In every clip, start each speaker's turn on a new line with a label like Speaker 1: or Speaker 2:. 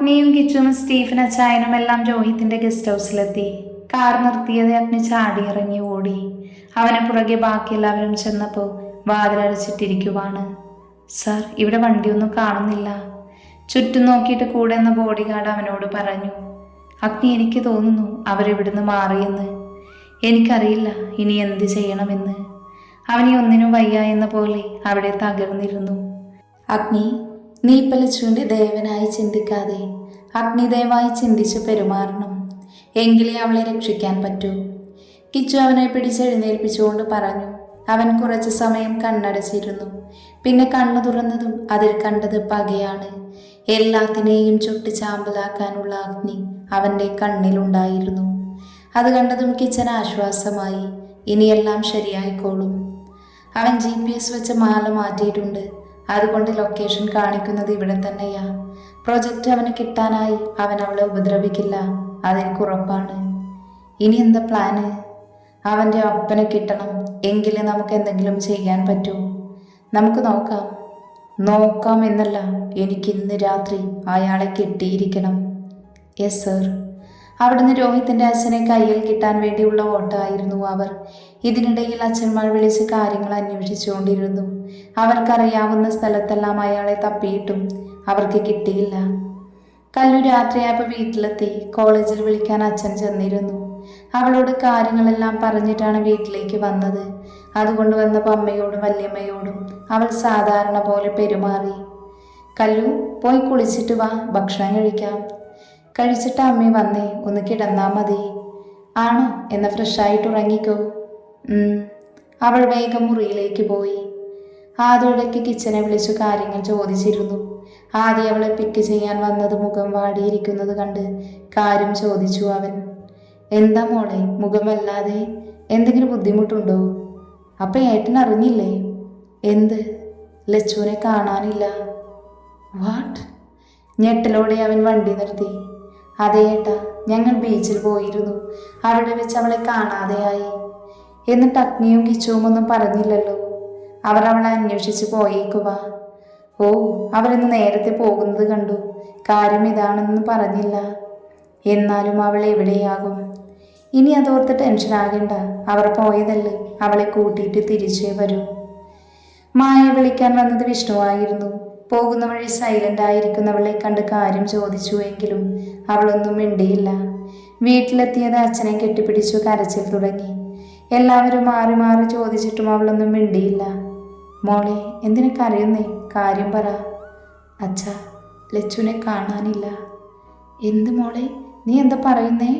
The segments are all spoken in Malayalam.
Speaker 1: അഗ്നിയും കിച്ചും സ്റ്റീഫൻ അച്ചായനും എല്ലാം രോഹിത്തിന്റെ ഗസ്റ്റ് ഹൗസിലെത്തി. കാർ നിർത്തിയത് അഗ്നി ചാടിയിറങ്ങി ഓടി. അവന് പുറകെ ബാക്കി എല്ലാവരും ചെന്നപ്പോൾ വാതിലടച്ചിട്ടിരിക്കുവാണ്. സാർ, ഇവിടെ വണ്ടിയൊന്നും കാണുന്നില്ല. ചുറ്റും നോക്കിയിട്ട് കൂടെ എന്ന ബോഡി ഗാർഡ് അവനോട് പറഞ്ഞു. അഗ്നി, എനിക്ക് തോന്നുന്നു അവരിവിടുന്ന് മാറിയെന്ന്. എനിക്കറിയില്ല ഇനി എന്ത് ചെയ്യണമെന്ന്. അവനീ ഒന്നിനും വയ്യ എന്ന പോലെ അവിടെ തകർന്നിരുന്നു. അഗ്നി, നീ ലച്ചുവിൻ്റെ ദേവനായി ചിന്തിക്കാതെ അഗ്നി ദയവായി ചിന്തിച്ചു പെരുമാറണം. എങ്കിലേ അവളെ രക്ഷിക്കാൻ പറ്റൂ. കിച്ചു അവനെ പിടിച്ചെഴുന്നേൽപ്പിച്ചുകൊണ്ട് പറഞ്ഞു. അവൻ കുറച്ചു സമയം കണ്ണടച്ചിരുന്നു. പിന്നെ കണ്ണു തുറന്നതും അതിൽ കണ്ടത് പകയാണ്. എല്ലാത്തിനെയും ചുട്ട് ചാമ്പലാക്കാനുള്ള അഗ്നി അവൻ്റെ കണ്ണിലുണ്ടായിരുന്നു. അത് കണ്ടതും കിച്ചൻ ആശ്വാസമായി. ഇനിയെല്ലാം ശരിയായിക്കോളും. അവൻ GPS വെച്ച് മാല മാറ്റിയിട്ടുണ്ട്. അതുകൊണ്ട് ലൊക്കേഷൻ കാണിക്കുന്നത് ഇവിടെ തന്നെയാ. പ്രൊജക്റ്റ് അവന് കിട്ടാനായി അവൻ അവളെ ഉപദ്രവിക്കില്ല, അതെനിക്ക് ഉറപ്പാണ്. ഇനി എന്താ പ്ലാന്? അവൻ്റെ അപ്പനെ കിട്ടണം. എങ്കിലേ നമുക്ക് എന്തെങ്കിലും ചെയ്യാൻ പറ്റൂ. നമുക്ക് നോക്കാം എന്നല്ല, എനിക്കിന്ന് രാത്രി അയാളെ കിട്ടിയിരിക്കണം. Yes sir. അവിടുന്ന് രോഹിത്തിൻ്റെ അച്ഛനെ കയ്യിൽ കിട്ടാൻ വേണ്ടിയുള്ള ഓട്ടമായിരുന്നു അവർ. ഇതിനിടയിൽ അച്ഛന്മാർ വിളിച്ച് കാര്യങ്ങൾ അന്വേഷിച്ചുകൊണ്ടിരുന്നു. അവർക്കറിയാവുന്ന സ്ഥലത്തെല്ലാം അയാളെ തപ്പിയിട്ടും അവർക്ക് കിട്ടിയില്ല. കല്ലു രാത്രിയായപ്പോൾ വീട്ടിലെത്തി. കോളേജിൽ വിളിക്കാൻ അച്ഛൻ ചെന്നിരുന്നു. അവളോട് കാര്യങ്ങളെല്ലാം പറഞ്ഞിട്ടാണ് വീട്ടിലേക്ക് വന്നത്. അതുകൊണ്ട് വന്നപ്പോൾ അമ്മയോടും വല്യമ്മയോടും അവൾ സാധാരണ പോലെ പെരുമാറി. കല്ലു, പോയി കുളിച്ചിട്ട് വാ, ഭക്ഷണം കഴിക്കാം. കഴിച്ചിട്ട് അമ്മ വന്നേ, ഒന്ന് കിടന്നാൽ മതി. ആണോ? എന്ന ഫ്രഷായിട്ട് ഉറങ്ങിക്കോ. അവൾ വേഗം മുറിയിലേക്ക് പോയി. ആദ്യയിടയ്ക്ക് കിച്ചനെ വിളിച്ചു കാര്യങ്ങൾ ചോദിച്ചിരുന്നു. ആദ്യം അവളെ പിക്ക് ചെയ്യാൻ വന്നത് മുഖം വാടിയിരിക്കുന്നത് കണ്ട് കാര്യം ചോദിച്ചു അവൻ. എന്താ മോളെ, മുഖം വല്ലാതെ? എന്തെങ്കിലും ബുദ്ധിമുട്ടുണ്ടോ? അപ്പം ഏട്ടൻ അറിഞ്ഞില്ലേ? എന്ത്? ലച്ചുവിനെ കാണാനില്ല. വാട്ട്? ഞെട്ടലോടെ അവൻ വണ്ടി നിർത്തി. അതേ ഏട്ടാ, ഞങ്ങൾ ബീച്ചിൽ പോയിരുന്നു. അവിടെ വെച്ച് അവളെ കാണാതെയായി. എന്നിട്ട് അഗ്നിയും കിച്ചുവും ഒന്നും പറഞ്ഞില്ലല്ലോ. അവർ അവളെ അന്വേഷിച്ച് പോയേക്കുക. ഓ, അവരിന്ന് നേരത്തെ പോകുന്നത് കണ്ടു. കാര്യം ഇതാണെന്ന് പറഞ്ഞില്ല. എന്നാലും അവൾ എവിടെയാകും? ഇനി അതോർത്ത് ടെൻഷനാകണ്ട. അവർ പോയതല്ലേ, അവളെ കൂട്ടിയിട്ട് തിരിച്ചേ വരൂ. മായ വിളിക്കാൻ വന്നത് വിഷ്ണുവായിരുന്നു. പോകുന്ന വഴി സൈലന്റ് ആയിരിക്കുന്നവളെ കണ്ട് കാര്യം ചോദിച്ചുവെങ്കിലും അവളൊന്നും മിണ്ടിയില്ല. വീട്ടിലെത്തിയത് അച്ഛനെ കെട്ടിപ്പിടിച്ചു കരച്ചിൽ തുടങ്ങി. എല്ലാവരും മാറി മാറി ചോദിച്ചിട്ടും അവളൊന്നും മിണ്ടിയില്ല. മോളെ, എന്തിനു കരയുന്നേ? കാര്യം പറ. അച്ഛാ, ലച്ചുവിനെ കാണാനില്ല. എന്ത് മോളെ, നീ എന്താ പറയുന്നേ?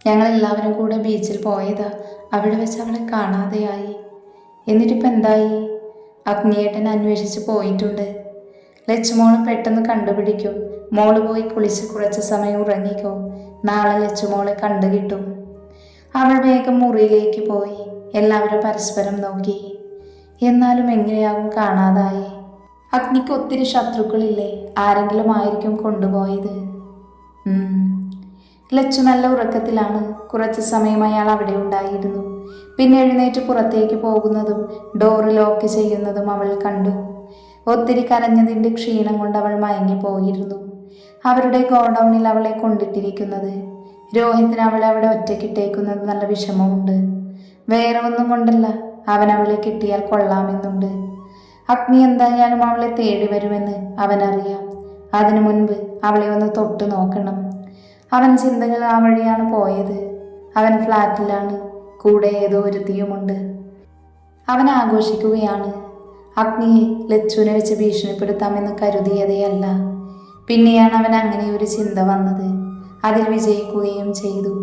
Speaker 1: ഞങ്ങളെല്ലാവരും കൂടെ ബീച്ചിൽ പോയതാ. അവിടെ വെച്ച് അവളെ കാണാതെയായി. എന്നിട്ടിപ്പോൾ എന്തായി? അഗ്നിയേട്ടൻ അന്വേഷിച്ച് പോയിട്ടുണ്ട്. ലച്ചുമോള് പെട്ടെന്ന് കണ്ടുപിടിക്കും. മോള് പോയി കുളിച്ച് കുറച്ച് സമയം ഉറങ്ങിക്കോ. നാളെ ലച്ചുമോളെ കണ്ടുകിട്ടും. അവൾ വേഗം മുറിയിലേക്ക് പോയി. എല്ലാവരും പരസ്പരം നോക്കി. എന്നാലും എങ്ങനെയാവും കാണാതായി? അഗ്നിക്ക് ഒത്തിരി ശത്രുക്കളില്ലേ? ആരെങ്കിലും ആയിരിക്കും കൊണ്ടുപോയത്. ലച്ചു നല്ല ഉറക്കത്തിലാണ്. കുറച്ച് സമയം അയാൾ അവിടെ ഉണ്ടായിരുന്നു. പിന്നെ എഴുന്നേറ്റ് പുറത്തേക്ക് പോകുന്നതും ഡോറ് ലോക്ക് ചെയ്യുന്നതും അവൾ കണ്ടു. ഒത്തിരി കരഞ്ഞതിൻ്റെ ക്ഷീണം കൊണ്ട് അവൾ മയങ്ങിപ്പോയിരുന്നു. അവരുടെ ഗോഡൌണിൽ അവളെ കൊണ്ടിട്ടിരിക്കുന്നത്. രോഹിത്തിന് അവളെ അവിടെ ഒറ്റക്കിട്ടേക്കുന്നത് നല്ല വിഷമമുണ്ട്. വേറെ ഒന്നും കൊണ്ടല്ല, അവൻ അവളെ കിട്ടിയാൽ കൊള്ളാമെന്നുണ്ട്. അഗ്നി എന്തായാലും അവളെ തേടി വരുമെന്ന് അവനറിയാം. അതിനു മുൻപ് അവളെ ഒന്ന് തൊട്ടു നോക്കണം. അവൻ ചിന്തകൾ ആ വഴിയാണ് പോയത്. അവൻ ഫ്ലാറ്റിലാണ്. കൂടെ ഏതോ ഒരുത്തിയുമുണ്ട്. അവൻ ആഘോഷിക്കുകയാണ്. അഗ്നിയെ ലച്ചുവിനെ വെച്ച് ഭീഷണിപ്പെടുത്താമെന്ന് കരുതിയതേയല്ല. പിന്നെയാണ് അവൻ അങ്ങനെ ഒരു ചിന്ത വന്നത്. അതിൽ വിജയിക്കുകയും ചെയ്തു.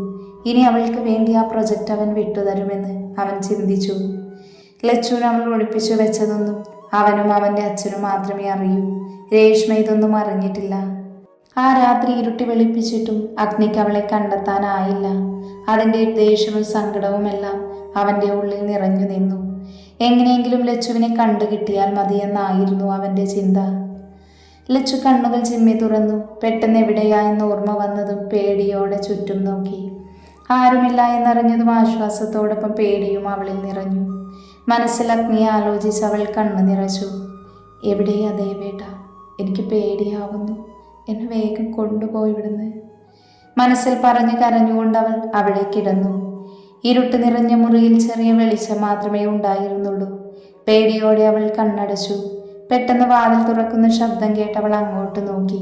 Speaker 1: ഇനി അവൾക്ക് വേണ്ടി ആ പ്രൊജക്റ്റ് അവൻ വിട്ടുതരുമെന്ന് അവൻ ചിന്തിച്ചു. ലച്ചുവിന് അവൾ ഒളിപ്പിച്ചു വെച്ചതൊന്നും അവനും അവൻ്റെ അച്ഛനും മാത്രമേ അറിയൂ. രേഷ്മ ഇതൊന്നും അറിഞ്ഞിട്ടില്ല. ആ രാത്രി ഇരുട്ടി വെളുപ്പിച്ചിട്ടും അഗ്നിക്ക് അവളെ കണ്ടെത്താനായില്ല. അതിൻ്റെ ദേഷ്യവും സങ്കടവുമെല്ലാം അവൻ്റെ ഉള്ളിൽ നിറഞ്ഞു നിന്നു. എങ്ങനെയെങ്കിലും ലച്ചുവിനെ കണ്ടു കിട്ടിയാൽ മതിയെന്നായിരുന്നു അവൻ്റെ ചിന്ത. ലച്ചു കണ്ണുകൾ ചിമ്മി തുറന്നു. പെട്ടെന്ന് എവിടെയായെന്ന് ഓർമ്മ വന്നതും പേടിയോടെ ചുറ്റും നോക്കി. ആരുമില്ല എന്നറിഞ്ഞതും ആശ്വാസത്തോടൊപ്പം പേടിയും അവളിൽ നിറഞ്ഞു. മനസ്സിൽ അഗ്നിയെ ആലോചിച്ച് അവൾ കണ്ണു നിറച്ചു. എവിടെയാ ദേവേട്ട? എനിക്ക് പേടിയാവുന്നു. എന്നെ വേഗം കൊണ്ടുപോയി ഇവിടുന്ന്. മനസ്സിൽ പറഞ്ഞ് കരഞ്ഞുകൊണ്ട് അവൾ അവിടെ കിടന്നു. ഇരുട്ട് നിറഞ്ഞ മുറിയിൽ ചെറിയ വെളിച്ചം മാത്രമേ ഉണ്ടായിരുന്നുള്ളൂ. പേടിയോടെ അവൾ കണ്ണടച്ചു. പെട്ടെന്ന് വാതിൽ തുറക്കുന്ന ശബ്ദം കേട്ട് അവൾ അങ്ങോട്ട് നോക്കി.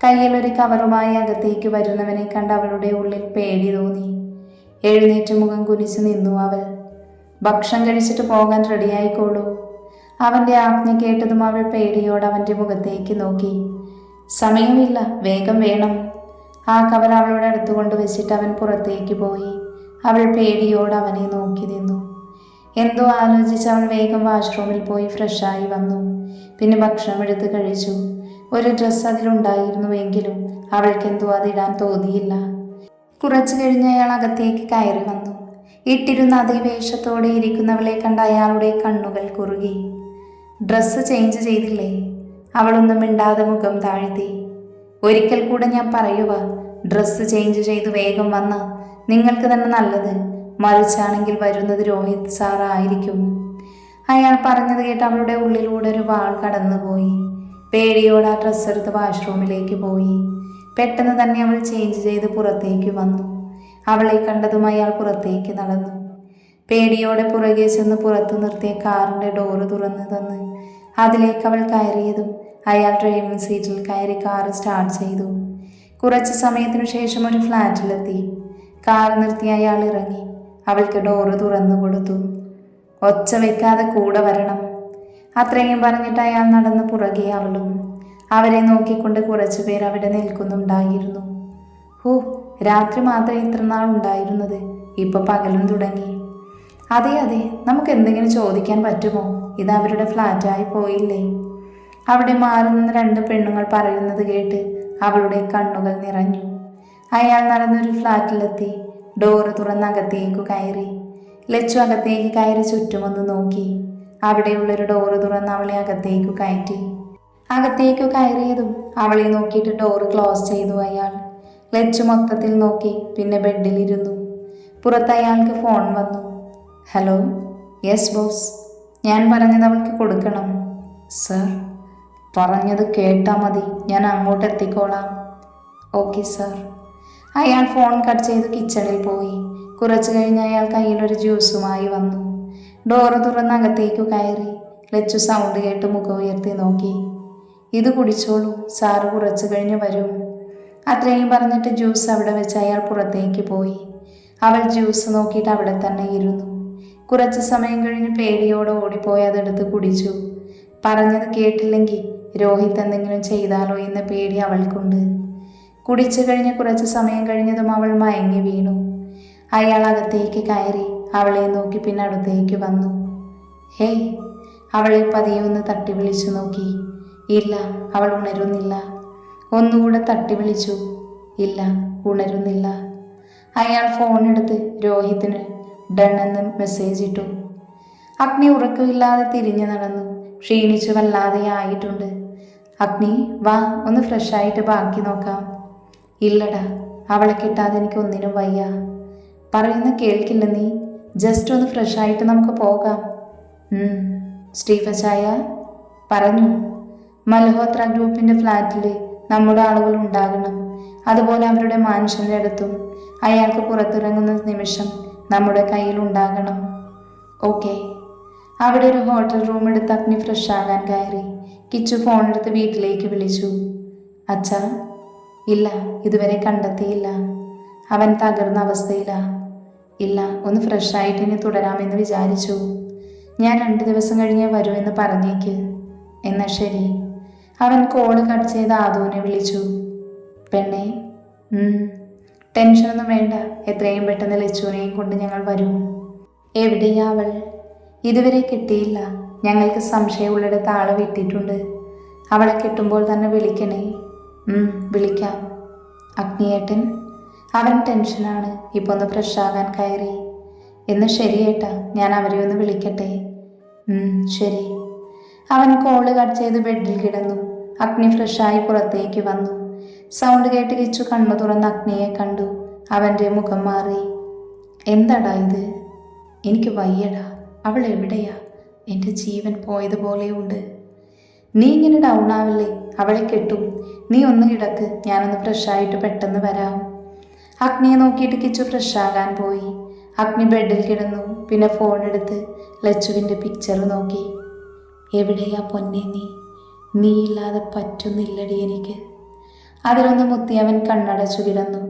Speaker 1: കയ്യിൽ ഒരു കവറുമായി അകത്തേക്ക് വരുന്നവനെ കണ്ട് അവളുടെ ഉള്ളിൽ പേടി തോന്നി. എഴുന്നേറ്റ് മുഖം കുനിച്ചു നിന്നു അവൾ. ഭക്ഷണം കഴിച്ചിട്ട് പോകാൻ റെഡിയായിക്കോളൂ. അവൻ്റെ ആജ്ഞ കേട്ടതും അവൾ പേടിയോടെ അവൻ്റെ മുഖത്തേക്ക് നോക്കി. സമയമില്ല, വേഗം വേണം. ആ കവർ അവളുടെ അടുത്ത് കൊണ്ടുവച്ചിട്ട് അവൻ പുറത്തേക്ക് പോയി. അവൾ പേടിയോടെ അവനെ നോക്കി നിന്നു. എന്തോ ആലോചിച്ച് അവൾ വേഗം വാഷ്റൂമിൽ പോയി ഫ്രഷായി വന്നു. പിന്നെ ഭക്ഷണം എടുത്ത് കഴിച്ചു. ഒരു ഡ്രസ്സ് അതിലുണ്ടായിരുന്നുവെങ്കിലും അവൾക്കെന്തോ അതിടാൻ തോന്നിയില്ല. കുറച്ചു കഴിഞ്ഞ് അയാൾ അകത്തേക്ക് കയറി വന്നു. ഇട്ടിരുന്ന അതേ വേഷത്തോടെ ഇരിക്കുന്നവളെ കണ്ട അയാളുടെ കണ്ണുകൾ കുറുകി. ഡ്രസ്സ് ചേഞ്ച് ചെയ്തില്ലേ? അവളൊന്നും മിണ്ടാതെ മുഖം താഴ്ത്തി. ഒരിക്കൽ കൂടെ ഞാൻ പറയുക, ഡ്രസ്സ് ചേഞ്ച് ചെയ്ത് വേഗം വന്ന നിങ്ങൾക്ക് തന്നെ നല്ലത്. മറിച്ചാണെങ്കിൽ വരുന്നത് രോഹിത് സാർ ആയിരിക്കും. അയാൾ പറഞ്ഞത് കേട്ട് അവളുടെ ഉള്ളിലൂടെ ഒരു വാൾ കടന്നുപോയി. പേടിയോടെ ആ ഡ്രസ്സ് എടുത്ത് വാഷ്റൂമിലേക്ക് പോയി. പെട്ടെന്ന് തന്നെ അവൾ ചേഞ്ച് ചെയ്ത് പുറത്തേക്ക് വന്നു. അവളെ കണ്ടതും അയാൾ പുറത്തേക്ക് നടന്നു. പേടിയോടെ പുറകെ ചെന്ന് പുറത്തു നിർത്തിയ കാറിൻ്റെ ഡോറ് തുറന്നു തന്ന് അതിലേക്ക് അവൾ കയറിയതും അയാൾ ഡ്രൈവിംഗ് സീറ്റിൽ കയറി കാറ് സ്റ്റാർട്ട് ചെയ്തു. കുറച്ച് സമയത്തിനു ശേഷം ഒരു ഫ്ലാറ്റിലെത്തി. കാർ നിർത്തി അയാൾ ഇറങ്ങി. അവൾക്ക് ഡോറ് തുറന്നു കൊടുത്തു. ഒച്ച വെക്കാതെ കൂടെ വരണം. അത്രയും പറഞ്ഞിട്ട് അയാൾ നടന്ന് പുറകെ അവളും. അവരെ നോക്കിക്കൊണ്ട് കുറച്ചു പേർ അവിടെ നിൽക്കുന്നുണ്ടായിരുന്നു. രാത്രി മാത്രമേ ഇത്ര നാൾ ഉണ്ടായിരുന്നത്, ഇപ്പൊ പകലും തുടങ്ങി. അതെ അതെ, നമുക്ക് എന്തെങ്കിലും ചോദിക്കാൻ പറ്റുമോ? ഇത് അവരുടെ ഫ്ലാറ്റായി പോയില്ലേ? അവിടെ മാറി നിന്ന് രണ്ട് പെണ്ണുങ്ങൾ പറയുന്നത് കേട്ട് അവളുടെ കണ്ണുകൾ നിറഞ്ഞു. അയാൾ നടന്നൊരു ഫ്ലാറ്റിലെത്തി. ഡോറ് തുറന്ന് അകത്തേക്ക് കയറി. ലച്ചു അകത്തേക്ക് കയറി ചുറ്റുമൊന്ന് നോക്കി. അവിടെയുള്ളൊരു ഡോറ് തുറന്ന് അവളെ അകത്തേക്ക് കയറ്റി. അകത്തേക്ക് കയറിയതും അവളെ നോക്കിയിട്ട് ഡോറ് ക്ലോസ് ചെയ്തു അയാൾ. ലച്ചു മൊത്തത്തിൽ നോക്കി. പിന്നെ ബെഡിലിരുന്നു. പുറത്ത് അയാൾക്ക് ഫോൺ വന്നു. ഹലോ. Yes boss. ഞാൻ പറഞ്ഞത് അവൾക്ക് കൊടുക്കണം. സർ. പറഞ്ഞത് കേട്ടാൽ മതി, ഞാൻ അങ്ങോട്ട് എത്തിക്കോളാം. Okay sir. അയാൾ ഫോൺ കട്ട് ചെയ്ത് കിച്ചണിൽ പോയി. കുറച്ചു കഴിഞ്ഞ് അയാൾ കയ്യിലൊരു ജ്യൂസുമായി വന്നു. ഡോറ് തുറന്ന് അകത്തേക്ക് കയറി. ലച്ചു സൗണ്ട് കേട്ട് മുഖം ഉയർത്തി നോക്കി. ഇത് കുടിച്ചോളൂ, സാറ് കുറച്ചു കഴിഞ്ഞ് വരും. അത്രയും പറഞ്ഞിട്ട് ജ്യൂസ് അവിടെ വെച്ച് അയാൾ പുറത്തേക്ക് പോയി. അവൾ ജ്യൂസ് നോക്കിയിട്ട് അവിടെ തന്നെ ഇരുന്നു. കുറച്ച് സമയം കഴിഞ്ഞ് പേടിയോടെ ഓടിപ്പോയി അതെടുത്ത് കുടിച്ചു. പറഞ്ഞത് കേട്ടില്ലെങ്കിൽ രോഹിത് എന്തെങ്കിലും ചെയ്താലോ എന്ന പേടി അവൾക്കുണ്ട്. കുടിച്ചു കഴിഞ്ഞ് കുറച്ച് സമയം കഴിഞ്ഞതും അവൾ മയങ്ങി വീണു. അയാൾ അകത്തേക്ക് കയറി അവളെ നോക്കി പിന്നെ അടുത്തേക്ക് വന്നു. ഹേയ്. അവളെ പതിയെ ഒന്ന് തട്ടി വിളിച്ചു നോക്കി. ഇല്ല, അവൾ ഉണരുന്നില്ല. ഒന്നുകൂടെ തട്ടി വിളിച്ചു. ഇല്ല, ഉണരുന്നില്ല. അയാൾ ഫോണെടുത്ത് രോഹിത്തിന് ഡൺ എന്ന് മെസ്സേജ് ഇട്ടു. അഗ്നി ഉറക്കമില്ലാതെ തിരിഞ്ഞു നടന്നു. ക്ഷീണിച്ചു വല്ലാതെ ആയിട്ടുണ്ട്. അഗ്നി വാ, ഒന്ന് ഫ്രഷായിട്ട് ബാക്കി നോക്കാം. ഇല്ലടാ, അവളെ കിട്ടാതെ എനിക്ക് ഒന്നിനും വയ്യ. പറയുന്ന കേൾക്കില്ല നീ. ജസ്റ്റ് ഒന്ന് ഫ്രഷായിട്ട് നമുക്ക് പോകാം. സ്റ്റീഫച്ചായ പറഞ്ഞു. മൽഹോത്ര ഗ്രൂപ്പിൻ്റെ ഫ്ലാറ്റിൽ നമ്മുടെ ആളുകൾ ഉണ്ടാകണം. അതുപോലെ അവരുടെ മാൻഷൻ്റെ അടുത്തും. അയാൾക്ക് പുറത്തിറങ്ങുന്ന നിമിഷം നമ്മുടെ കയ്യിൽ ഉണ്ടാകണം. ഓക്കെ. അവിടെ ഒരു ഹോട്ടൽ റൂം എടുത്ത് അഗ്നി ഫ്രഷ് ആകാൻ കയറി. കിച്ചു ഫോണെടുത്ത് വീട്ടിലേക്ക് വിളിച്ചു. അച്ഛാ. ഇല്ല, ഇതുവരെ കണ്ടെത്തിയില്ല. അവൻ തകർന്ന അവസ്ഥയിലാ. ഇല്ല, ഒന്ന് ഫ്രഷായിട്ട് ഇനി തുടരാമെന്ന് വിചാരിച്ചു. ഞാൻ 2 ദിവസം കഴിഞ്ഞേ വരുമെന്ന് പറഞ്ഞേക്ക്. എന്നാ ശരി. അവൻ കോള് കട്ട് ചെയ്ത് ആദുവിനെ വിളിച്ചു. പെണ്ണേ. ടെൻഷനൊന്നും വേണ്ട, എത്രയും പെട്ടെന്ന് ലച്ചുവിനെയും കൊണ്ട് ഞങ്ങൾ വരും. എവിടെയാ അവൾ? ഇതുവരെ കിട്ടിയില്ല. ഞങ്ങൾക്ക് സംശയമുള്ളിടത്ത് ആളെ വിട്ടിട്ടുണ്ട്. അവളെ കിട്ടുമ്പോൾ തന്നെ വിളിക്കണേ. വിളിക്കാം. അഗ്നിയേട്ടൻ? അവൻ ടെൻഷനാണ്. ഇപ്പോൾ ഒന്ന് ഫ്രഷാകാൻ കയറി. എന്ന് ശരിയേട്ടാ, ഞാൻ അവരെ ഒന്ന് വിളിക്കട്ടെ. ശരി. അവൻ കോള് കട്ട് ചെയ്ത് ബെഡിൽ കിടന്നു. അഗ്നി ഫ്രഷായി പുറത്തേക്ക് വന്നു. സൗണ്ട് കേട്ട് കിച്ചു കണ്ണു തുറന്ന് അഗ്നിയെ കണ്ടു. അവൻ്റെ മുഖം മാറി. എന്താടാ ഇത്? എനിക്ക് വയ്യടാ. അവൾ എവിടെയാ? എൻ്റെ ജീവൻ പോയതുപോലെയുണ്ട്. നീ ഇങ്ങനെ ഡൗൺ ആവില്ലേ? അവളെ കെട്ടും. നീ ഒന്ന് കിടക്ക്, ഞാനൊന്ന് ഫ്രഷായിട്ട് പെട്ടെന്ന് വരാം. അഗ്നിയെ നോക്കിയിട്ട് കിച്ചു ഫ്രഷാകാൻ പോയി. അഗ്നി ബെഡിൽ കിടന്നു. പിന്നെ ഫോൺ എടുത്ത് ലച്ചുവിൻ്റെ പിക്ചർ നോക്കി. എവിടെയാ പൊന്നെ നീ ഇല്ലാതെ പറ്റുന്നില്ലടി എനിക്ക്. അതിലൊന്ന് മുത്തി അവൻ കണ്ണടച്ചു കിടന്നു.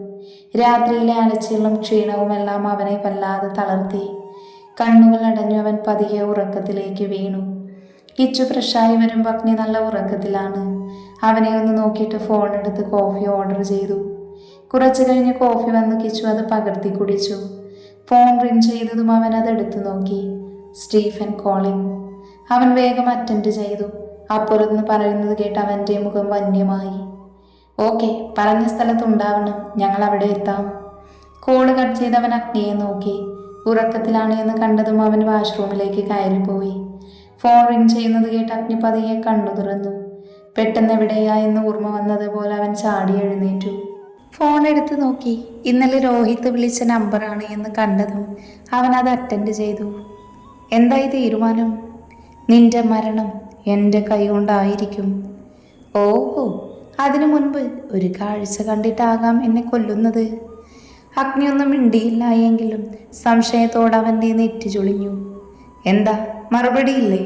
Speaker 1: രാത്രിയിലെ അലച്ചിലും ക്ഷീണവും എല്ലാം അവനെ വല്ലാതെ തളർത്തി. കണ്ണുകൾ അടഞ്ഞു അവൻ പതിയെ ഉറക്കത്തിലേക്ക് വീണു. കിച്ചു ഫ്രഷായി വരുമ്പോൾ അഗ്നി നല്ല ഉറക്കത്തിലാണ്. അവനെ ഒന്ന് നോക്കിയിട്ട് ഫോൺ എടുത്ത് കോഫി ഓർഡർ ചെയ്തു. കുറച്ചു കഴിഞ്ഞ് കോഫി വന്ന് കിച്ചു അത് പകർത്തി കുടിച്ചു. ഫോൺ റിങ് ചെയ്തതും അവൻ അതെടുത്തു നോക്കി. Stephen calling. അവൻ വേഗം അറ്റൻഡ് ചെയ്തു. അപ്പോഴൊന്ന് പറയുന്നത് കേട്ട് അവൻ്റെ മുഖം വന്യമായി. ഓക്കെ, പറഞ്ഞ സ്ഥലത്തുണ്ടാവണം, ഞങ്ങൾ അവിടെ എത്താം. കോള് കട്ട് ചെയ്ത് അവൻ അഗ്നിയെ നോക്കി. ഉറക്കത്തിലാണ് എന്ന് കണ്ടതും അവൻ വാഷ്റൂമിലേക്ക് കയറിപ്പോയി. ഫോൺ റിങ് ചെയ്യുന്നത് കേട്ട് അഗ്നി പതിയെ കണ്ണു തുറന്നു. പെട്ടെന്ന് എവിടെയാ എന്ന് ഓർമ്മ വന്നതുപോലെ അവൻ ചാടി എഴുന്നേറ്റു. ഫോൺ എടുത്ത് നോക്കി. ഇന്നലെ രോഹിത് വിളിച്ച നമ്പറാണ് എന്ന് കണ്ടതും അവൻ അത് അറ്റൻഡ് ചെയ്തു. എന്തായി തീരുമാനം? നിന്റെ മരണം എൻ്റെ കൈ കൊണ്ടായിരിക്കും. ഓഹോ, അതിനു മുൻപ് ഒരു കാഴ്ച കണ്ടിട്ടാകാം എന്നെ കൊല്ലുന്നത്. അഗ്നിയൊന്നും മിണ്ടിയില്ല എങ്കിലും സംശയത്തോടെ അവൻ്റെ നെറ്റി ചുളിഞ്ഞു. എന്താ, മറുപടിയില്ലേ?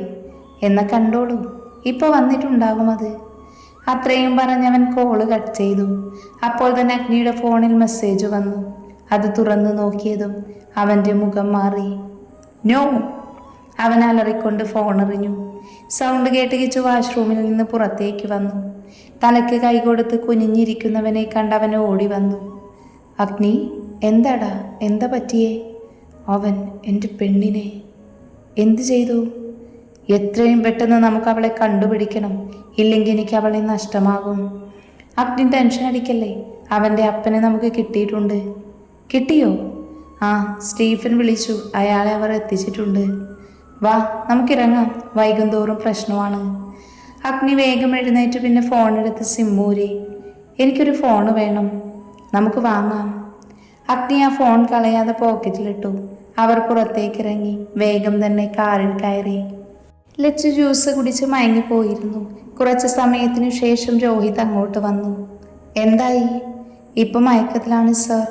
Speaker 1: എന്ന കണ്ടോളൂ, ഇപ്പോൾ വന്നിട്ടുണ്ടാകും അത്. അത്രയും പറഞ്ഞവൻ കോള് കട്ട് ചെയ്തു. അപ്പോൾ തന്നെ അഗ്നിയുടെ ഫോണിൽ മെസ്സേജ് വന്നു. അത് തുറന്നു നോക്കിയതും അവൻ്റെ മുഖം മാറി. നോ! അവൻ അലറിക്കൊണ്ട് ഫോൺ എറിഞ്ഞു. സൗണ്ട് കേട്ട് കിച്ചു വാഷ്റൂമിൽ നിന്ന് പുറത്തേക്ക് വന്നു. തലയ്ക്ക് കൈ കൊടുത്ത് കുനിഞ്ഞിരിക്കുന്നവനെ കണ്ടവൻ ഓടി വന്നു. അഗ്നി, എന്താടാ, എന്താ പറ്റിയേ? അവൻ എൻ്റെ പെണ്ണിനെ എന്തു ചെയ്തു? എത്രയും പെട്ടെന്ന് നമുക്ക് അവളെ കണ്ടുപിടിക്കണം, ഇല്ലെങ്കിൽ എനിക്ക് അവളെ നഷ്ടമാകും. അഗ്നി ടെൻഷൻ അടിക്കല്ലേ, അവൻ്റെ അപ്പനെ നമുക്ക് കിട്ടിയിട്ടുണ്ട്. കിട്ടിയോ? ആ, സ്റ്റീഫൻ വിളിച്ചു, അയാളെ അവർ എത്തിച്ചിട്ടുണ്ട്. വാ, നമുക്കിറങ്ങാം, വൈകുന്തോറും പ്രശ്നമാണ്. അഗ്നി വേഗം എഴുന്നേറ്റ് പിന്നെ ഫോൺ എടുത്ത് സിമ്മൂരി. എനിക്കൊരു ഫോണ് വേണം, നമുക്ക് വാങ്ങാം. അഗ്നി ആ ഫോൺ കളയാതെ പോക്കറ്റിലിട്ടു. അവർ പുറത്തേക്കിറങ്ങി വേഗം തന്നെ കാറിൽ കയറി. ലച്ചു ജ്യൂസ് കുടിച്ച് മയങ്ങിപ്പോയിരുന്നു. കുറച്ച് സമയത്തിനു ശേഷം രോഹിത് അങ്ങോട്ട് വന്നു. എന്തായി? ഇപ്പം മയക്കത്തിലാണ് സർ.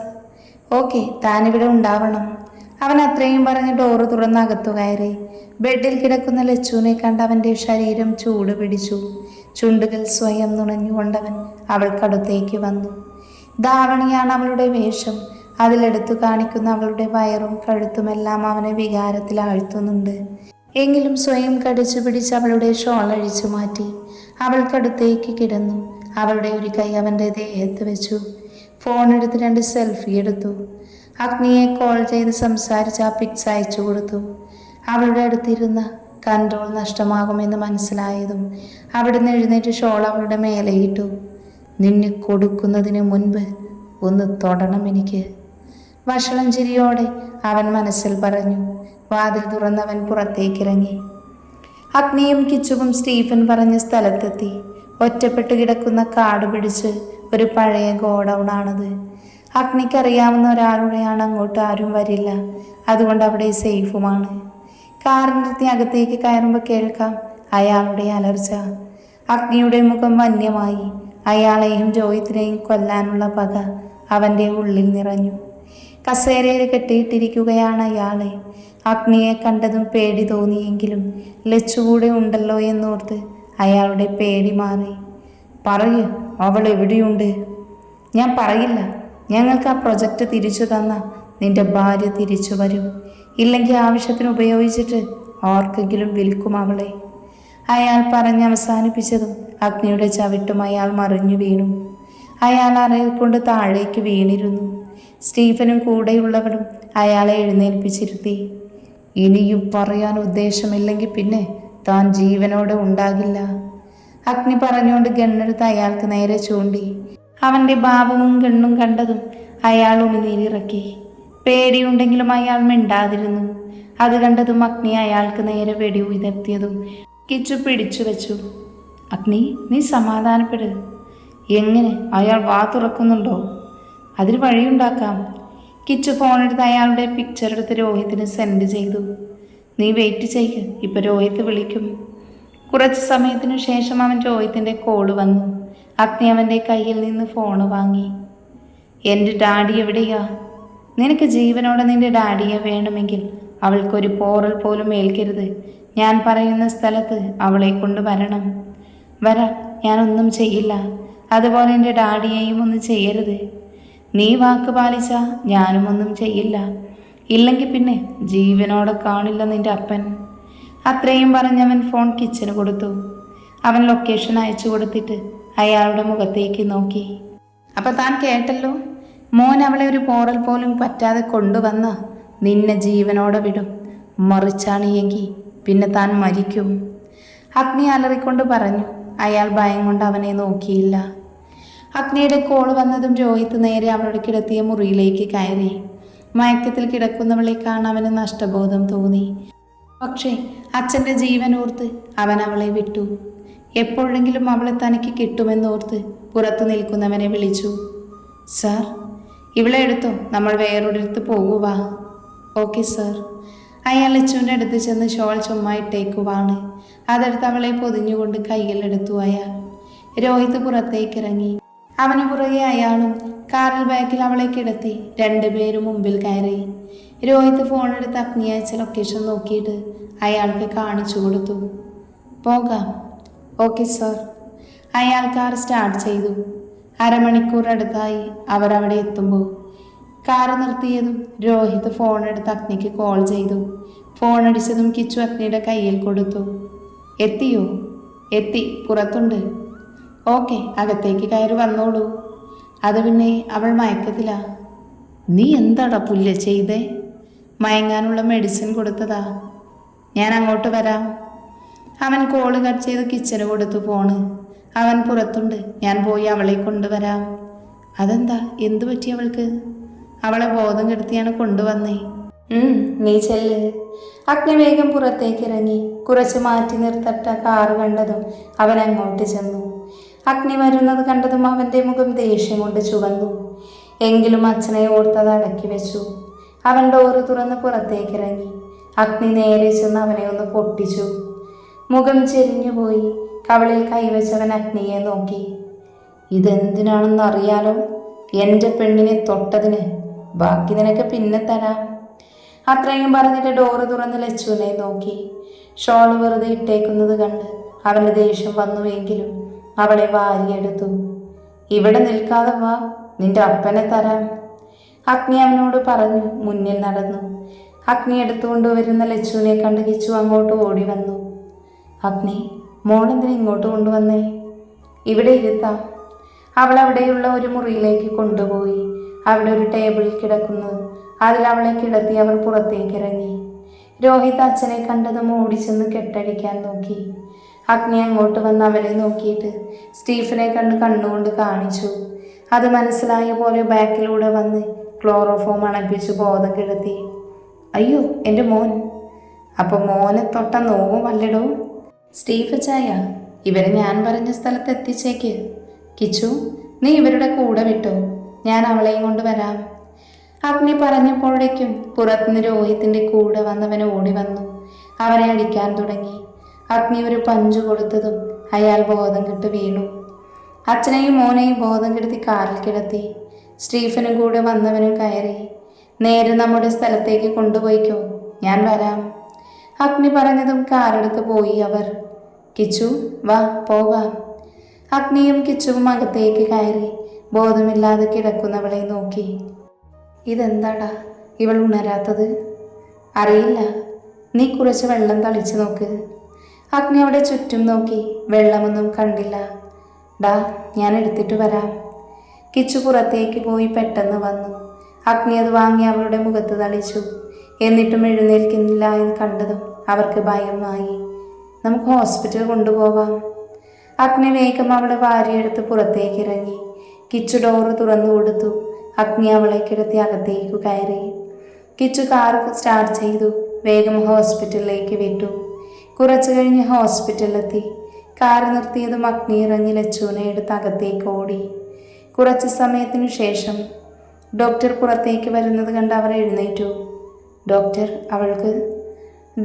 Speaker 1: ഓക്കെ, താനിവിടെ ഉണ്ടാവണം. അവൻ അത്രയും പറഞ്ഞ് ഡോറ് തുറന്ന് അകത്തു കയറി. ബെഡിൽ കിടക്കുന്ന ലച്ചുവിനെ കണ്ട് അവൻ്റെ ശരീരം ചൂട് പിടിച്ചു. ചുണ്ടുകൾ സ്വയം നുണഞ്ഞുകൊണ്ടവൻ അവൾക്കടുത്തേക്ക് വന്നു. ധാവണിയാണ് അവളുടെ വേഷം. അതിലെടുത്തു കാണിക്കുന്ന അവളുടെ വയറും കഴുത്തുമെല്ലാം അവനെ വികാരത്തിൽ ആഴ്ത്തുന്നുണ്ട്. എങ്കിലും സ്വയം കടിച്ചു പിടിച്ച് അവളുടെ ഷോൾ അഴിച്ചു മാറ്റി. അവൾക്കടുത്തേക്ക് കിടന്നു. അവളുടെ ഒരു കൈ അവൻ്റെ ദേഹത്ത് വെച്ചു. ഫോൺ എടുത്ത് 2 സെൽഫി എടുത്തു. അഗ്നിയെ കോൾ ചെയ്ത് സംസാരിച്ച് ആ പിക്സ് അയച്ചു കൊടുത്തു. അവളുടെ അടുത്തിരുന്ന കൺട്രോൾ നഷ്ടമാകുമെന്ന് മനസ്സിലായതും അവിടുന്ന് എഴുന്നേറ്റ് ഷോൾ അവളുടെ മേലെയിട്ടു. നിന്നെ കൊടുക്കുന്നതിന് മുൻപ് ഒന്ന് തൊടണം എനിക്ക്. വഷളം ചിരിയോടെ അവൻ മനസ്സിൽ പറഞ്ഞു. വാതിൽ തുറന്നവൻ പുറത്തേക്കിറങ്ങി. അഗ്നിയും കിച്ചുവും സ്റ്റീഫൻ പറഞ്ഞ സ്ഥലത്തെത്തി. ഒറ്റപ്പെട്ടു കിടക്കുന്ന കാട് പിടിച്ച് ഒരു പഴയ ഗോഡൗണാണത്. അഗ്നിക്കറിയാവുന്ന ഒരാളുടെയാണ്, അങ്ങോട്ട് ആരും വരില്ല, അതുകൊണ്ട് അവിടെ സേഫുമാണ്. കാർ നിർത്തി അകത്തേക്ക് കയറുമ്പോൾ കേൾക്കാം അയാളുടെ അലർച്ച. അഗ്നിയുടെ മുഖം വന്യമായി. അയാളെയും രോഹിത്തിനെയും കൊല്ലാനുള്ള പക അവൻ്റെ ഉള്ളിൽ നിറഞ്ഞു. കസേരയിൽ കെട്ടിയിട്ടിരിക്കുകയാണ് അയാളെ. അഗ്നിയെ കണ്ടതും പേടി തോന്നിയെങ്കിലും ലച്ചുകൂടെ ഉണ്ടല്ലോ എന്നോർത്ത് അയാളുടെ പേടി മാറി. പറയൂ, അവൾ എവിടെയുണ്ട്? ഞാൻ പറയില്ല. ഞങ്ങൾക്ക് ആ പ്രൊജക്റ്റ് തിരിച്ചു തന്ന നിന്റെ ഭാര്യ തിരിച്ചു വരും. ഇല്ലെങ്കിൽ ആവശ്യത്തിന് ഉപയോഗിച്ചിട്ട് ആർക്കെങ്കിലും വിൽക്കും അവളെ. അയാൾ പറഞ്ഞ് അവസാനിപ്പിച്ചതും അഗ്നിയുടെ ചവിട്ടും അയാൾ മറിഞ്ഞു വീണു. അയാൾ അറയിൽ കൊണ്ട് താഴേക്ക് വീണിരുന്നു. സ്റ്റീഫനും കൂടെയുള്ളവരും അയാളെ എഴുന്നേൽപ്പിച്ചിരുത്തി. ഇനിയും പറയാൻ ഉദ്ദേശമില്ലെങ്കിൽ പിന്നെ താൻ ജീവനോടെ ഉണ്ടാകില്ല. അഗ്നി പറഞ്ഞുകൊണ്ട് ഗണ്ണെടുത്ത് അയാൾക്ക് നേരെ ചൂണ്ടി. അവൻ്റെ ഭാവവും ഗണ്ണും കണ്ടതും അയാൾ ഉമിനീരിറക്കി. പേടിയുണ്ടെങ്കിലും അയാൾ മിണ്ടാതിരുന്നു. അത് കണ്ടതും അഗ്നി അയാൾക്ക് നേരെ വെടി ഉയർത്തിയതും കിച്ചു പിടിച്ചു വെച്ചു. അഗ്നി, നീ സമാധാനപ്പെട്. എങ്ങനെ? അയാൾ വാ തുറക്കുന്നുണ്ടോ? അതിന് വഴിയുണ്ടാക്കാം. കിച്ചു ഫോണെടുത്ത് അയാളുടെ പിക്ചർ എടുത്ത് രോഹിത്തിന് സെൻഡ് ചെയ്തു. നീ വെയിറ്റ് ചെയ്യ്, ഇപ്പം രോഹിത്ത് വിളിക്കും. കുറച്ച് സമയത്തിനു ശേഷം അവൻ രോഹിത്തിൻ്റെ കോള് വന്നു. അഗ്നി അവൻ്റെ കയ്യിൽ നിന്ന് ഫോണ് വാങ്ങി. എൻ്റെ ഡാഡി എവിടെയാ? നിനക്ക് ജീവനോടെ നിന്റെ ഡാഡിയെ വേണമെങ്കിൽ അവൾക്കൊരു പോറൽ പോലും ഏൽക്കരുത്. ഞാൻ പറയുന്ന സ്ഥലത്ത് അവളെ കൊണ്ട് വരണം. വരാം, ഞാനൊന്നും ചെയ്യില്ല. അതുപോലെ എൻ്റെ ഡാഡിയെയും ഒന്നും ചെയ്യരുത്. നീ വാക്ക് പാലിച്ച ഞാനും ഒന്നും ചെയ്യില്ല. ഇല്ലെങ്കിൽ പിന്നെ ജീവനോടെ കാണില്ല നിന്റെ അപ്പൻ. അത്രയും പറഞ്ഞവൻ ഫോൺ കിച്ചന് കൊടുത്തു. അവൻ ലൊക്കേഷൻ അയച്ചു കൊടുത്തിട്ട് അയാളുടെ മുഖത്തേക്ക് നോക്കി. അപ്പം താൻ കേട്ടല്ലോ, മോൻ അവളെ ഒരു പോറൽ പോലും പറ്റാതെ കൊണ്ടുവന്ന നിന്നെ ജീവനോടെ വിടും. മറിച്ചാണിയെങ്കിൽ പിന്നെ താൻ മരിക്കും. അഗ്നി അലറിക്കൊണ്ട് പറഞ്ഞു. അയാൾ ഭയം കൊണ്ട് അവനെ നോക്കിയില്ല. അഗ്നിയുടെ കോള് വന്നതും രോഹിത്ത് നേരെ അവളുടെ കിടത്തിയ മുറിയിലേക്ക് കയറി. മയക്കത്തിൽ കിടക്കുന്നവളെ കാണാൻ അവന് നഷ്ടബോധം തോന്നി. പക്ഷേ അച്ഛൻ്റെ ജീവനോർത്ത് അവൻ അവളെ വിട്ടു. എപ്പോഴെങ്കിലും അവളെ തനിക്ക് കിട്ടുമെന്നോർത്ത് പുറത്തു നിൽക്കുന്നവനെ വിളിച്ചു. സാർ, ഇവളെ എടുത്തോ, നമ്മൾ വേറൊരിടത്ത് പോകുക. Okay sir. അയാൾ ലച്ചുവിൻ്റെ അടുത്ത് ചെന്ന് ഷോൾ ചുമ്മാ ഇട്ടേക്കുവാണ്. അതെടുത്ത് അവളെ പൊതിഞ്ഞുകൊണ്ട് കയ്യിലെടുത്തു അയാൾ. രോഹിത്ത് പുറത്തേക്കിറങ്ങി. അവന് പുറകെ അയാളും. കാറിൽ ബാക്കിൽ അവളെ കിടത്തി രണ്ടുപേരും മുമ്പിൽ കയറി. രോഹിത്ത് ഫോണെടുത്ത് അഗ്നി അയച്ച ലൊക്കേഷൻ നോക്കിയിട്ട് അയാൾക്ക് കാണിച്ചു കൊടുത്തു. പോകാം. Okay sir. അയാൾ കാർ സ്റ്റാർട്ട് ചെയ്തു. അരമണിക്കൂർ അടുത്തായി അവർ അവിടെ എത്തുമ്പോൾ കാർ നിർത്തിയതും രോഹിത്ത് ഫോണെടുത്ത് അഗ്നിക്ക് കോൾ ചെയ്തു. ഫോൺ അടിച്ചതും കിച്ചു അഗ്നിയുടെ കയ്യിൽ കൊടുത്തു. എത്തിയോ? എത്തി, പുറത്തുണ്ട്. ഓക്കെ, അകത്തേക്ക് കയറി വന്നോളൂ. അത് പിന്നെ അവൾ മയക്കത്തിലാ. നീ എന്താടാ പുല്ല് ചെയ്തേ? മയങ്ങാനുള്ള മെഡിസിൻ കൊടുത്തതാ. ഞാൻ അങ്ങോട്ട് വരാം. അവൻ കോള് കട്ട് ചെയ്ത് കിച്ചന് കൊടുത്തു ഫോണ്. അവൻ പുറത്തുണ്ട്, ഞാൻ പോയി അവളെ കൊണ്ടുവരാം. അതെന്താ, എന്തു പറ്റി അവൾക്ക്? അവളെ ബോധം കെടുത്തിയാണ് കൊണ്ടുവന്നേ. നീ ചെല്ല്. അഗ്നി വേഗം പുറത്തേക്ക് ഇറങ്ങി. കുറച്ച് മാറ്റി നിർത്തട്ട കാറ് കണ്ടതും അവൻ അങ്ങോട്ട് ചെന്നു. അഗ്നി വരുന്നത് കണ്ടതും അവൻ്റെ മുഖം ദേഷ്യം കൊണ്ട് ചുവന്നു. എങ്കിലും അച്ഛനെ ഓർത്തത് അടക്കി വെച്ചു. അവൻ ഡോറ് തുറന്ന് പുറത്തേക്കിറങ്ങി. അഗ്നി നേരെ ചെന്ന് അവനെ ഒന്ന് പൊട്ടിച്ചു. മുഖം ചെരിഞ്ഞുപോയി. കവളിൽ കൈവച്ചവൻ അഗ്നിയെ നോക്കി. ഇതെന്തിനാണെന്ന് അറിയാലോ? എൻ്റെ പെണ്ണിനെ തൊട്ടതിന് ബാക്കി നിനക്ക് പിന്നെ തരാം. അത്രയും പറഞ്ഞിട്ട് ഡോറ് തുറന്ന് ലച്ചുവിനെ നോക്കി. ഷോൾ വെറുതെ ഇട്ടേക്കുന്നത് കണ്ട് അവന് ദേഷ്യം വന്നുവെങ്കിലും അവളെ വാരിയെടുത്തു. ഇവിടെ നിൽക്കാതെ വാ, നിന്റെ അപ്പനെ തരാം. അഗ്നി അവനോട് പറഞ്ഞു മുന്നിൽ നടന്നു. അഗ്നി എടുത്തുകൊണ്ടുവരുന്ന ലച്ചുവിനെ കണ്ട് കിച്ചു അങ്ങോട്ട് ഓടി വന്നു. അഗ്നി, മോളെന്തിനെ ഇങ്ങോട്ട് കൊണ്ടുവന്നേ? ഇവിടെ ഇരുത്താം. അവൾ അവിടെയുള്ള ഒരു മുറിയിലേക്ക് കൊണ്ടുപോയി. അവിടെ ഒരു ടേബിളിൽ കിടക്കുന്നു. അതിൽ അവളെ കിടത്തി അവർ പുറത്തേക്ക് ഇറങ്ങി. രോഹിത് അച്ഛനെ കണ്ടതും ഓടിച്ചെന്ന് കെട്ടടിക്കാൻ നോക്കി. അഗ്നി അങ്ങോട്ട് വന്ന് അവനെ നോക്കിയിട്ട് സ്റ്റീഫനെ കണ്ട് കണ്ണുകൊണ്ട് കാണിച്ചു. അത് മനസ്സിലായ പോലെ ബാക്കിലൂടെ വന്ന് ക്ലോറോഫോം അണപ്പിച്ച് ബോധം കെടുത്തി. അയ്യോ, എൻ്റെ മോൻ. അപ്പോൾ മോനെ തൊട്ട നോവും അല്ലടോ. സ്റ്റീഫ് ചായ, ഇവരെ ഞാൻ പറഞ്ഞ സ്ഥലത്ത് എത്തിച്ചേക്ക്. കിച്ചു, നീ ഇവരുടെ കൂടെ വിട്ടോ, ഞാൻ അവളെയും കൊണ്ട് വരാം. അഗ്നി പറഞ്ഞപ്പോഴേക്കും പുറത്തുനിന്ന് രോഹിത്തിൻ്റെ കൂടെ വന്നവൻ ഓടി വന്നു. അവനെ അടിക്കാൻ തുടങ്ങി. അഗ്നി ഒരു പഞ്ച് കൊടുത്തതും അയാൾ ബോധം കെട്ട് വീണു. അച്ഛനെയും മോനെയും ബോധം കെടുത്തി കാറിൽ കിടത്തി. സ്റ്റീഫനും കൂടെ വന്നവനും കയറി. നേരെ നമ്മുടെ സ്ഥലത്തേക്ക് കൊണ്ടുപോയിക്കോ, ഞാൻ വരാം. അഗ്നി പറഞ്ഞതും കാറെടുത്ത് പോയി അവർ. കിച്ചു, വാ പോകാം. അഗ്നിയും കിച്ചുവും അകത്തേക്ക് കയറി ബോധമില്ലാതെ കിടക്കുന്നവളെ നോക്കി. ഇതെന്താടാ ഇവൾ ഉണരാത്തത്? അറിയില്ല, നീ കുറച്ച് വെള്ളം തളിച്ചു നോക്ക്. അഗ്നി അവിടെ ചുറ്റും നോക്കി. വെള്ളമൊന്നും കണ്ടില്ല. ഡാ, ഞാൻ എടുത്തിട്ട് വരാം. കിച്ചു പുറത്തേക്ക് പോയി പെട്ടെന്ന് വന്നു. അഗ്നി അത് വാങ്ങി അവളുടെ മുഖത്ത് തളിച്ചു. എന്നിട്ടും എഴുന്നേൽക്കുന്നില്ല എന്ന് കണ്ടതും അവർക്ക് ഭയമായി. നമുക്ക് ഹോസ്പിറ്റൽ കൊണ്ടുപോകാം. അഗ്നി വേഗം അവളെ വാരിയെടുത്ത് പുറത്തേക്ക് ഇറങ്ങി. കിച്ചു ഡോറ് തുറന്നു കൊടുത്തു. അഗ്നി അവളെ കിടത്തി അകത്തേക്ക് കയറി. കിച്ചു കാർ സ്റ്റാർട്ട് ചെയ്തു. വേഗം ഹോസ്പിറ്റലിലേക്ക് വിട്ടു. കുറച്ചു കഴിഞ്ഞ് ഹോസ്പിറ്റലിലെത്തി. കാർ നിർത്തിയതും അഗ്നി ഇറങ്ങി ലച്ചുവിനെ എടുത്ത് അകത്തേക്ക് ഓടി. കുറച്ച് സമയത്തിനു ശേഷം ഡോക്ടർ പുറത്തേക്ക് വരുന്നത് കണ്ട് അവർ എഴുന്നേറ്റു. ഡോക്ടർ, അവൾക്ക്.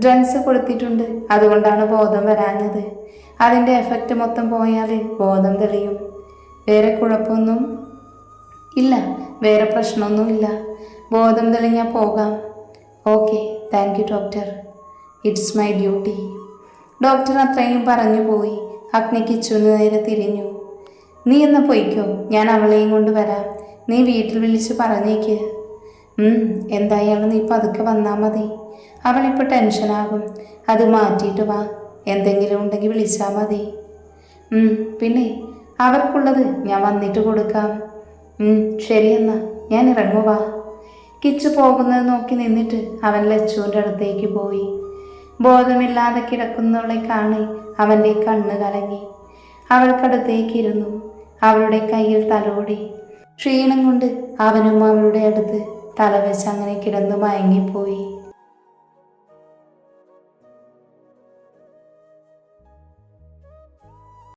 Speaker 1: ഡ്രഗ്സ് കൊടുത്തിട്ടുണ്ട്, അതുകൊണ്ടാണ് ബോധം വരാഞ്ഞത്. അതിൻ്റെ എഫക്റ്റ് മൊത്തം പോയാൽ ബോധം തെളിയും. വേറെ കുഴപ്പമൊന്നും ഇല്ല, വേറെ പ്രശ്നമൊന്നുമില്ല. ബോധം തെളിഞ്ഞാൽ പോകാം. Okay, thank you doctor. It's my duty. Doctor അത്രയും പറഞ്ഞു പോയി. അഗ്നി കിച്ചുവിന് നേരെ തിരിഞ്ഞു. നീ എന്നാ പൊയ്ക്കോ, ഞാൻ അവളെയും കൊണ്ട് വരാം. നീ വീട്ടിൽ വിളിച്ച് പറഞ്ഞേക്ക്. എന്തായാലും നീ പതുക്കെ വന്നാൽ മതി. അവളിപ്പോൾ ടെൻഷനാകും. അത് മാറ്റിയിട്ട് വാ. എന്തെങ്കിലും ഉണ്ടെങ്കിൽ വിളിച്ചാൽ മതി. പിന്നെ അവർക്കുള്ളത് ഞാൻ വന്നിട്ട് കൊടുക്കാം. ശരിയെന്നാ, ഞാൻ ഇറങ്ങുവാ. കിച്ചു പോകുന്നത് നോക്കി നിന്നിട്ട് അവൻ ലച്ചുവിൻ്റെ അടുത്തേക്ക് പോയി. ബോധമില്ലാതെ കിടക്കുന്നവളെ കാണി അവൻ്റെ കണ്ണ് കലങ്ങി. അവൾക്കടുത്തേക്കിരുന്നു. അവളുടെ കയ്യിൽ തലോടി. ക്ഷീണം കൊണ്ട് അവനും അവളുടെ അടുത്ത് തലവെച്ച് അങ്ങനെ കിടന്നു മയങ്ങിപ്പോയി.